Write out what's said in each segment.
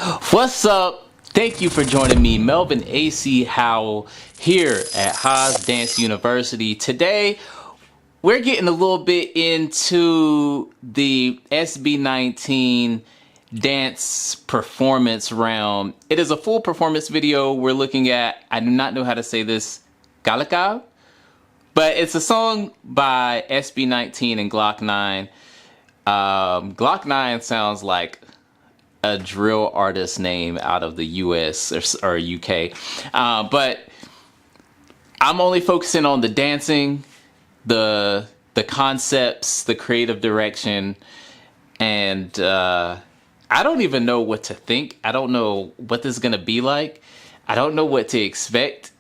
What's up? Thank you for joining me, Melvin A.C. Howell, here at Haas Dance University. Today, we're getting a little bit into the SB19 dance performance round. It is a full performance video. We're looking at, I do not know how to say this, KALAKAL? But it's a song by SB19 and Gloc-9. Gloc-9 sounds like a drill artist name out of the US or UK. But I'm only focusing on the dancing, the concepts, the creative direction, and I don't even know what to think. I don't know what this is gonna be like. I don't know what to expect.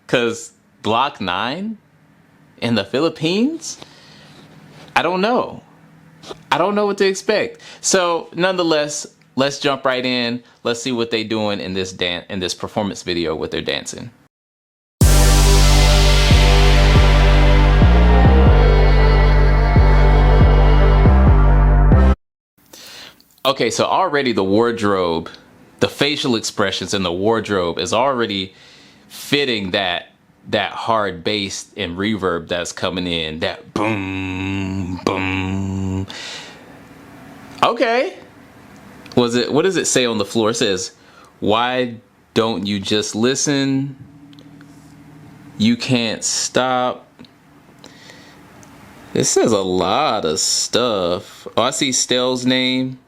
Cause Gloc-9 in the Philippines? I don't know. I don't know what to expect. So nonetheless, let's jump right in. Let's see what they're doing in this performance video, what they're dancing. Okay, so already the wardrobe, the facial expressions in the wardrobe is already fitting that hard bass and reverb that's coming in, that boom, boom. Okay. What does it say on the floor? It says, "Why don't you just listen? You can't stop." It says a lot of stuff. Oh, I see Stell's name,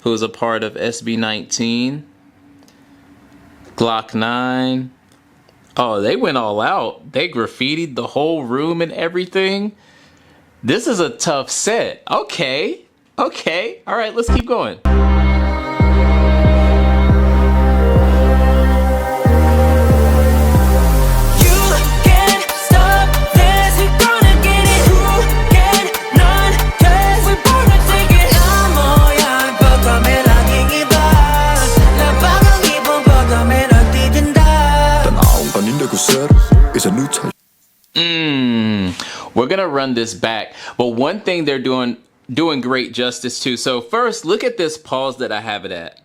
who is a part of SB19. Gloc-9. Oh, they went all out. They graffitied the whole room and everything. This is a tough set. Okay. Okay. All right, let's keep going. We're gonna run this back, but one thing they're doing great justice to. So first, look at this pause that I have it at.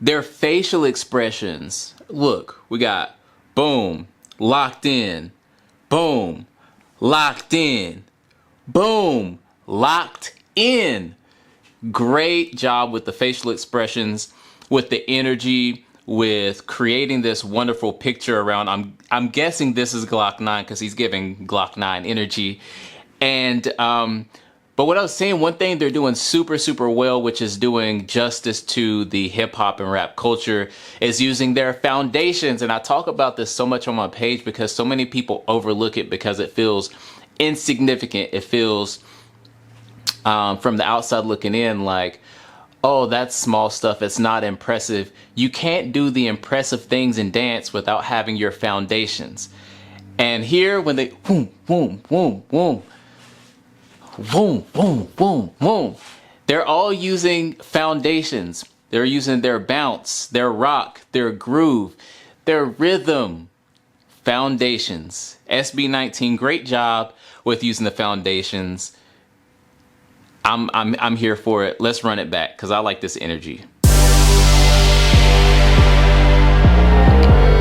Their facial expressions. Look, we got boom, locked in, boom, locked in, boom, locked in. Great job with the facial expressions, with the energy, with creating this wonderful picture around. I'm guessing this is Gloc-9 because he's giving Gloc-9 energy. And but what I was saying, one thing they're doing super well, which is doing justice to the hip hop and rap culture, is using their foundations. And I talk about this so much on my page because so many people overlook it because it feels insignificant. It feels from the outside looking in like, oh, that's small stuff. It's not impressive. You can't do the impressive things in dance without having your foundations. And here, when they boom, boom, boom, boom, boom, boom, boom, boom, they're all using foundations. They're using their bounce, their rock, their groove, their rhythm. Foundations. SB19, great job with using the foundations. I'm here for it. Let's run it back because I like this energy.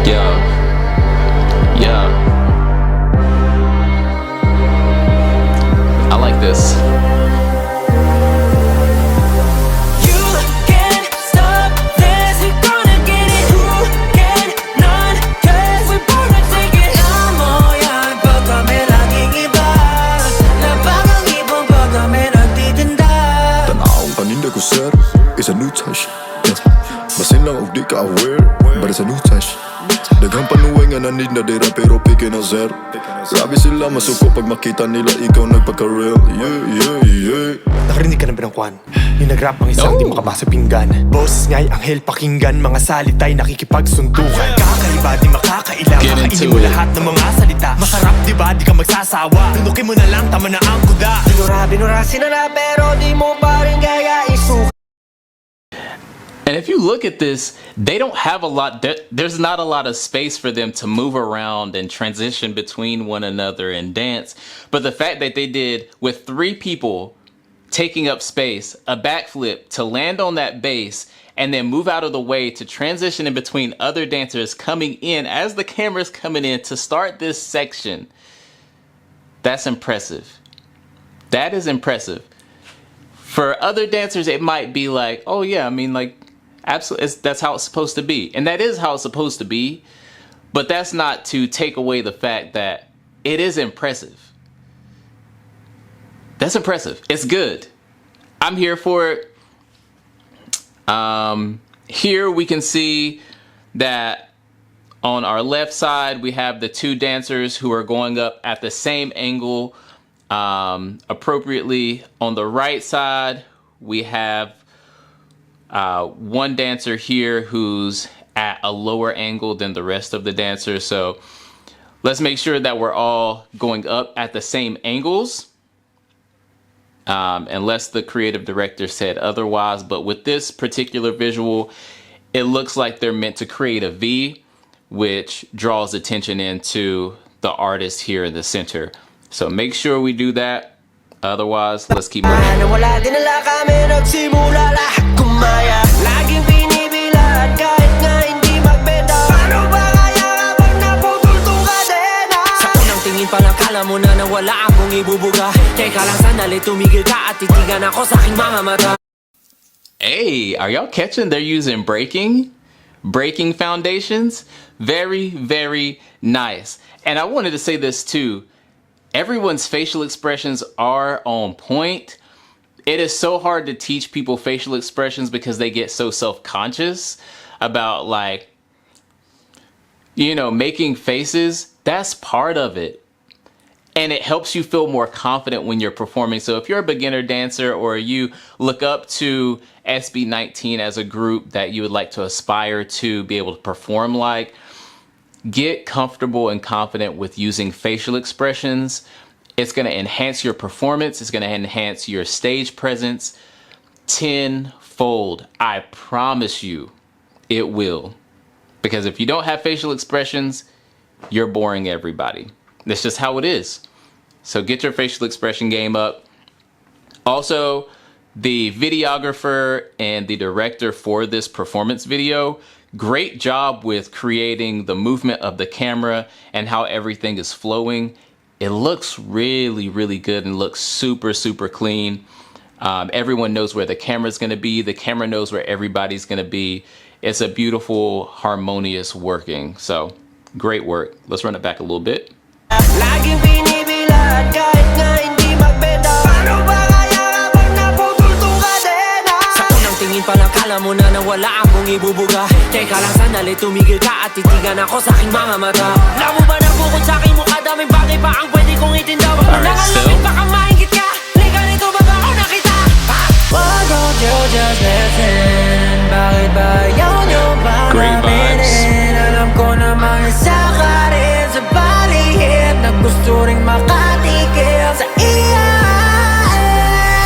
Yeah. Yeah. I like this. It's a new touch. Basin lang og di ka aware, but it's a new touch. Daghang panuway nga nanid na dira pero piki na zero. Grabe sila masuko pag makita nila ikaw nagpaka-real. Yeah. Nakarinig ka ng binangkwan. Yung nag-rap ang isang di makabasa pinggan. Boses nga'y anghel pakinggan. Mga salita'y nakikipagsuntukan. Kakaiba di makakailangan. Kainin mo lahat ng mga salita. Masarap di ba di ka magsasawa. Tunukin mo na lang tama na ang kuda. Binurasin na pero di mo pa rin kaya isuka. And if you look at this, they don't have a lot, there's not a lot of space for them to move around and transition between one another and dance. But the fact that they did with 3 people taking up space, a backflip to land on that base, and then move out of the way to transition in between other dancers coming in as the camera's coming in to start this section. That's impressive. That is impressive. For other dancers, it might be like, oh yeah, I mean, like, absolutely, that's how it's supposed to be. And that is how it's supposed to be. But that's not to take away the fact that it is impressive. That's impressive. It's good. I'm here for it. Here we can see that on our left side, we have the two dancers who are going up at the same angle appropriately. On the right side, we have one dancer here who's at a lower angle than the rest of the dancers. So let's make sure that we're all going up at the same angles. Unless the creative director said otherwise, but with this particular visual, it looks like they're meant to create a V, which draws attention into the artist here in the center. So make sure we do that. Otherwise, let's keep moving. Palang mo na nawala akong ibubuga. Teka lang sandali, tumigil ka at titigan ako sa aking mga mata. Hey, are y'all catching? They're using breaking foundations. Very, very nice. And I wanted to say this too. Everyone's facial expressions are on point. It is so hard to teach people facial expressions because they get so self-conscious about, like, you know, making faces. That's part of it. And it helps you feel more confident when you're performing. So if you're a beginner dancer or you look up to SB19 as a group that you would like to aspire to be able to perform like, get comfortable and confident with using facial expressions. It's going to enhance your performance. It's going to enhance your stage presence tenfold. I promise you it will. Because if you don't have facial expressions, you're boring everybody. That's just how it is. So get your facial expression game up. Also, the videographer and the director for this performance video, great job with creating the movement of the camera and how everything is flowing. It looks really, really good and looks super, super clean. Everyone knows where the camera's gonna be. The camera knows where everybody's gonna be. It's a beautiful, harmonious working. So great work. Let's run it back a little bit. Laging binibilad kahit nga hindi magbenta. Paano ba kaya kapag napupultong kadena? Sa unang tingin palang kala mo na nawala akong ibubuga. Teka lang sandali, tumigil ka at titigan ako sa aking mga mata. Alam mo ba na bukod sa aking mukha, daming bagay pa ang pwede kong itinda. Wag mo nakalapit, baka maingit ka. Liga nito ba ba ako nakita? Why don't you just listen? Bakit ba ayaw nyo ba naminin? Alam ko namang isa ka rin sa balihid na gusto ring makatikil sa iya.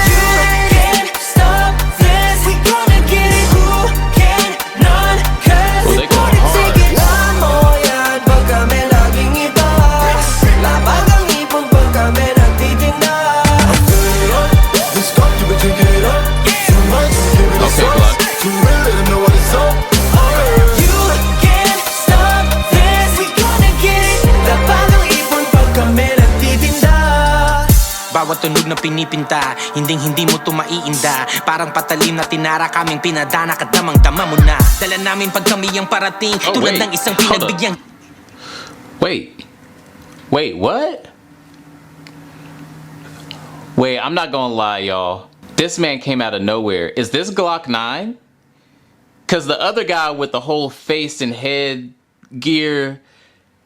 You can't stop this, we gonna get it. Who can none? Cause we put it sigilan mo yan pag kami laging iba. Labag ang ipon pag kami nagtitinda. This cup, you been drinking it up. Too much, give it a sauce. Too real, let them know what it's up. You can't stop this, we gonna get it. Labag ang ipon pag kami nagtitinda. Bawat tunog na pinipinta, hindi mo to maiinda. Parang patalim na tinara kaming pinadana, kadamang-dama mo na. Dala namin pag kami ang parating, tulad ng isang pinagbigyan. Wait, what? Wait, I'm not gonna lie, y'all. This man came out of nowhere. Is this Gloc-9? Because the other guy with the whole face and head gear,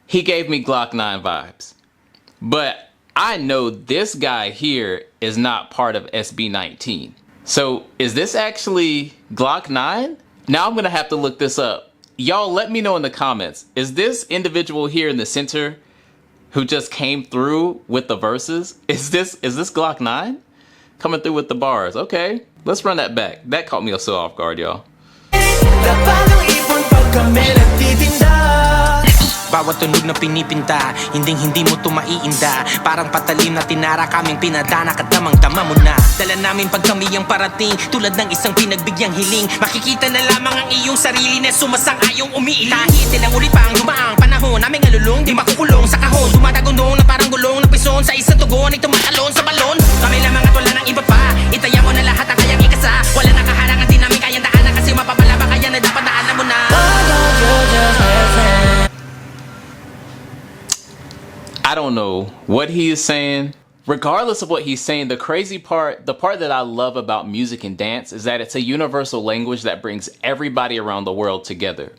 he gave me Gloc-9 vibes. But I know this guy here is not part of SB19. So is this actually Gloc-9? Now I'm gonna have to look this up. Y'all let me know in the comments. Is this individual here in the center who just came through with the verses? Is this Gloc-9? Coming through with the bars. Okay, let's run that back. That caught me so off guard, y'all. Bawat tunog na pinipinta, hindi mo to maiinda. Parang patalim na tinara kaming pinadana, katamang-tama mo na. Dala namin pag kami ang parating, tulad ng isang pinagbigyang hiling. Makikita na lamang ang iyong sarili na sumasang-ayong umiiling. Kahit ilang ulit pa ang dumaang panahon, naming alulong, di makukulong sa kahon. Tumatagundong na parang gulong ng pison, sa isang tugon ay tumatalon sa balon. Kami lamang at wala ng iba pa, itaya mo na lahat ang kayang ikasa. Wala nakaharangan, di namin kayang daanan, kasi mapapala ba kaya na dapat daanan mo na. I don't know what he is saying. Regardless of what he's saying, the crazy part, the part that I love about music and dance is that it's a universal language that brings everybody around the world together.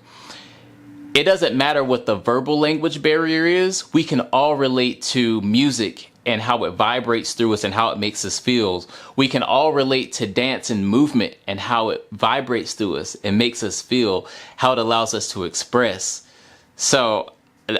It doesn't matter what the verbal language barrier is, we can all relate to music and how it vibrates through us and how it makes us feel. We can all relate to dance and movement and how it vibrates through us and makes us feel, how it allows us to express. So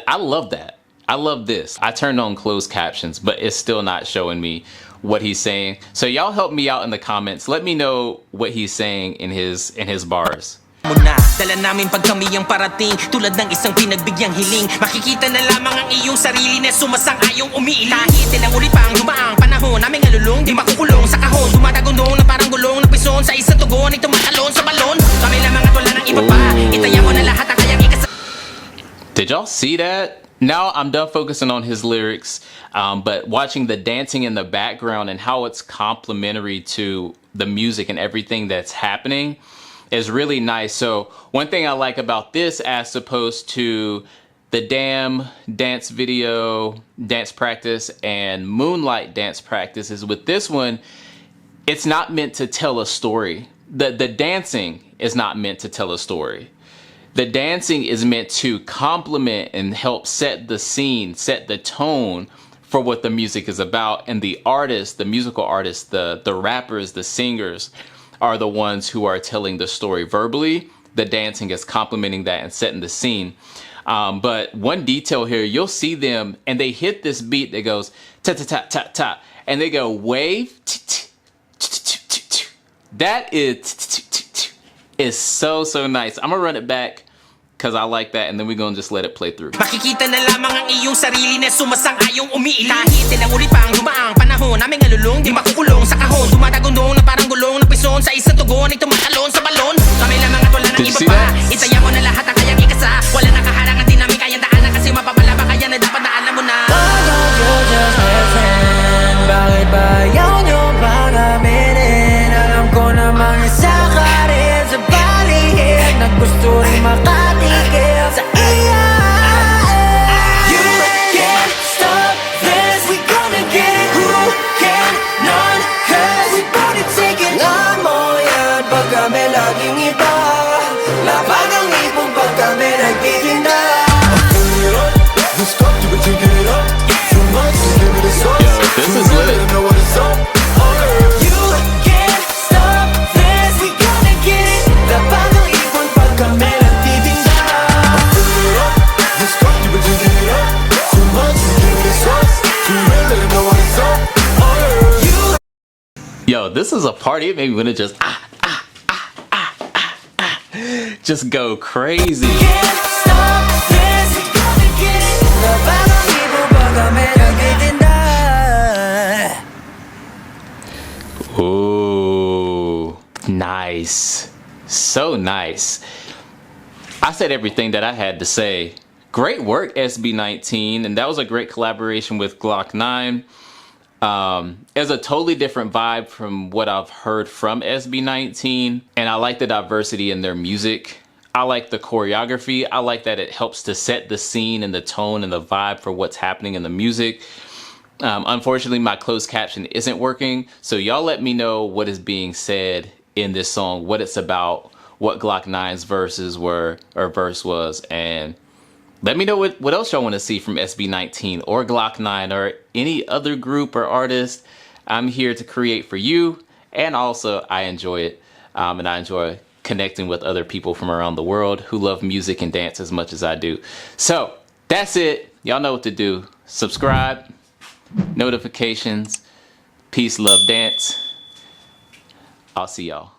I love that. I love this. I turned on closed captions, but it's still not showing me what he's saying. So y'all help me out in the comments. Let me know what he's saying in his bars. Muna, dala namin pag kami ang parating, tulad ng isang pinagbigyang hiling. Makikita na lamang ang iyong sarili na sumasang-ayong umiiling. Kahit ilang ulit pa ang dumaang panahon, naming alulong, di makukulong sa kahon. Tumatagundong na parang gulong ng pison, sa isang tugon ay tumatalon sa balon. Kami lamang at wala ng iba pa, itaya mo na lahat ang kayang ikasa. Did y'all see that? Now I'm done focusing on his lyrics, but watching the dancing in the background and how it's complementary to the music and everything that's happening is really nice. So one thing I like about this as opposed to the Damn dance video, dance practice, and Moonlight dance practice is with this one, it's not meant to tell a story. The dancing is not meant to tell a story. The dancing is meant to complement and help set the scene, set the tone for what the music is about. And the artists, the musical artists, the rappers, the singers are the ones who are telling the story verbally. The dancing is complementing that and setting the scene. But one detail here, you'll see them and they hit this beat that goes ta ta ta ta ta, and they go wave. That is so nice. I'm gonna run it back because I like that, and then we're gonna just let it play through. Makikita na lamang ang iyong sarili na sumasang-ayong umiiling. Kahit ilang ulit pa ang dumaang panahon, naming alulong, di makukulong sa kahon. Tumatagundong na parang gulong ng pison, sa isang tugon ay tumatalon sa balon. Kami lamang at wala ng iba pa, itaya mo na lahat ang kayang ikasa. Wala nakaharangan, di namin kayang daanan, kasi mapapala ba kaya na dapat daanan mo na. Why don't you just listen? Bakit ba ayaw nyo bang aminin? Alam ko namang isa ka rin sa paligid na gusto rin makatigil sa iya. You can't stop this, we gonna get it. Who can none? Cause we bout to take it. Alam mo yan, pag kami laging iba, laban ang ipong pag kami nagtitinda. This is lit. You can't stop this, we gonna get it. Laban ang ipon pag kami nagtitinda. Yo, this is a party. It made me wanna just just go crazy. Can't stop this, we gonna get it. Laban ang ipon pag kami nagtitinda. Ooh, nice. So nice. I said everything that I had to say. Great work, SB19, and that was a great collaboration with Gloc-9. It's a totally different vibe from what I've heard from SB19, and I like the diversity in their music. I like the choreography. I like that it helps to set the scene and the tone and the vibe for what's happening in the music. Unfortunately, my closed caption isn't working, so y'all let me know what is being said in this song, what it's about, what Gloc-9's verses were, or verse was, and let me know what else y'all want to see from SB19 or Gloc-9 or any other group or artist. I'm here to create for you, and also I enjoy it, and I enjoy connecting with other people from around the world who love music and dance as much as I do. So that's it. Y'all know what to do. Subscribe, notifications, peace, love, dance. I'll see y'all.